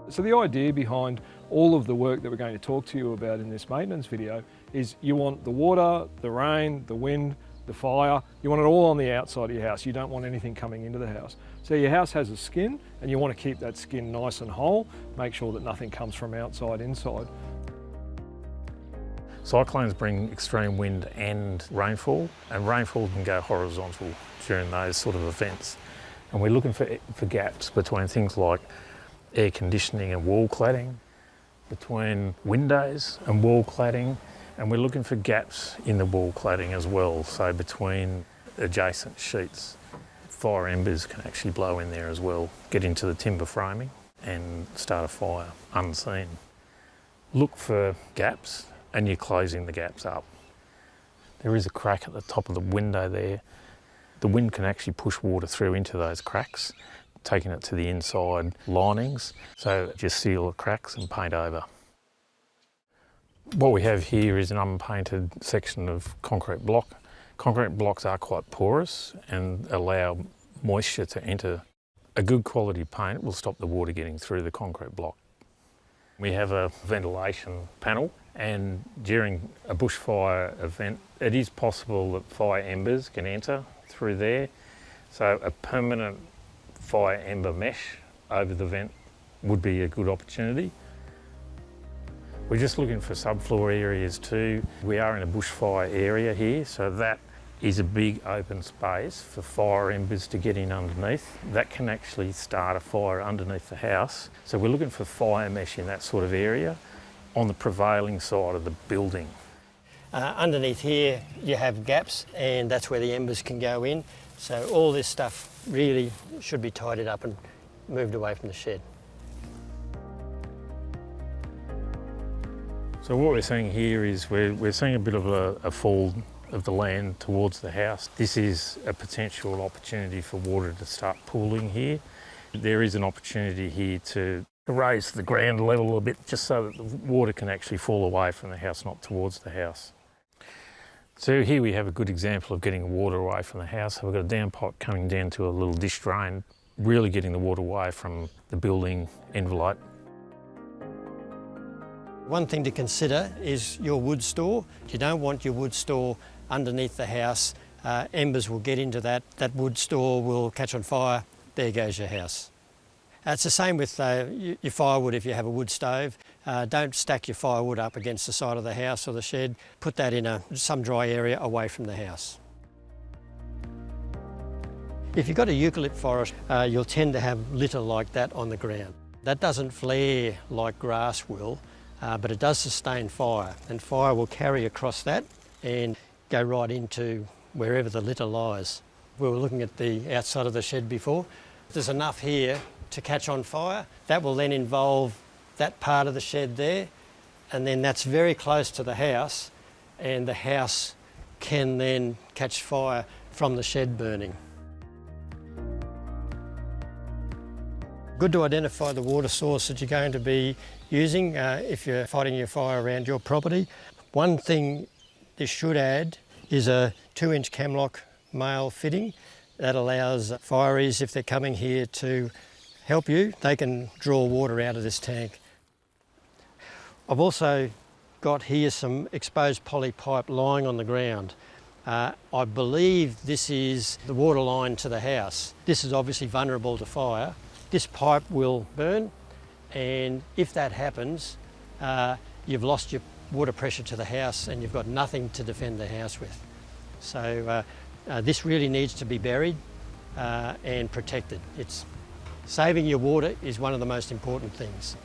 So the idea behind all of the work that we're going to talk to you about in this maintenance video is you want the water, the rain, the wind, the fire, you want it all on the outside of your house. You don't want anything coming into the house. So your house has a skin and you want to keep that skin nice and whole, make sure that nothing comes from outside inside. Cyclones bring extreme wind and rainfall can go horizontal during those sort of events. And we're looking for gaps between things like air conditioning and wall cladding, between windows and wall cladding, and we're looking for gaps in the wall cladding as well, so between adjacent sheets. Fire embers can actually blow in there as well, get into the timber framing and start a fire unseen. Look for gaps and you're closing the gaps up. There is a crack at the top of the window there. The wind can actually push water through into those cracks, taking it to the inside linings. So just seal the cracks and paint over. What we have here is an unpainted section of concrete block. Concrete blocks are quite porous and allow moisture to enter. A good quality paint will stop the water getting through the concrete block. We have a ventilation panel, and during a bushfire event, it is possible that fire embers can enter through there. So a permanent fire ember mesh over the vent would be a good opportunity. We're just looking for subfloor areas too. We are in a bushfire area here, so that is a big open space for fire embers to get in underneath. That can actually start a fire underneath the house. So we're looking for fire mesh in that sort of area on the prevailing side of the building. Underneath here you have gaps, and that's where the embers can go in. So all this stuff really should be tidied up and moved away from the shed. So what we're seeing here is we're seeing a bit of a fall of the land towards the house. This is a potential opportunity for water to start pooling here. There is an opportunity here to raise the ground level a bit, just so that the water can actually fall away from the house, not towards the house. So here we have a good example of getting water away from the house. We've got a downpipe coming down to a little dish drain, really getting the water away from the building envelope. One thing to consider is your wood store. You don't want your wood store underneath the house. Embers will get into that. That wood store will catch on fire. There goes your house. It's the same with your firewood if you have a wood stove. Don't stack your firewood up against the side of the house or the shed. Put that in some dry area away from the house. If you've got a eucalypt forest, you'll tend to have litter like that on the ground. That doesn't flare like grass will, but it does sustain fire, and fire will carry across that and go right into wherever the litter lies. We were looking at the outside of the shed before. There's enough here to catch on fire. That will then involve that part of the shed there, and then that's very close to the house, and the house can then catch fire from the shed burning. Good to identify the water source that you're going to be using if you're fighting your fire around your property. One thing this should add is a 2-inch Camlock male fitting. That allows fireys, if they're coming here to help you, they can draw water out of this tank. I've also got here some exposed poly pipe lying on the ground. I believe this is the water line to the house. This is obviously vulnerable to fire. This pipe will burn, and if that happens, you've lost your water pressure to the house and you've got nothing to defend the house with. So this really needs to be buried and protected. Saving your water is one of the most important things.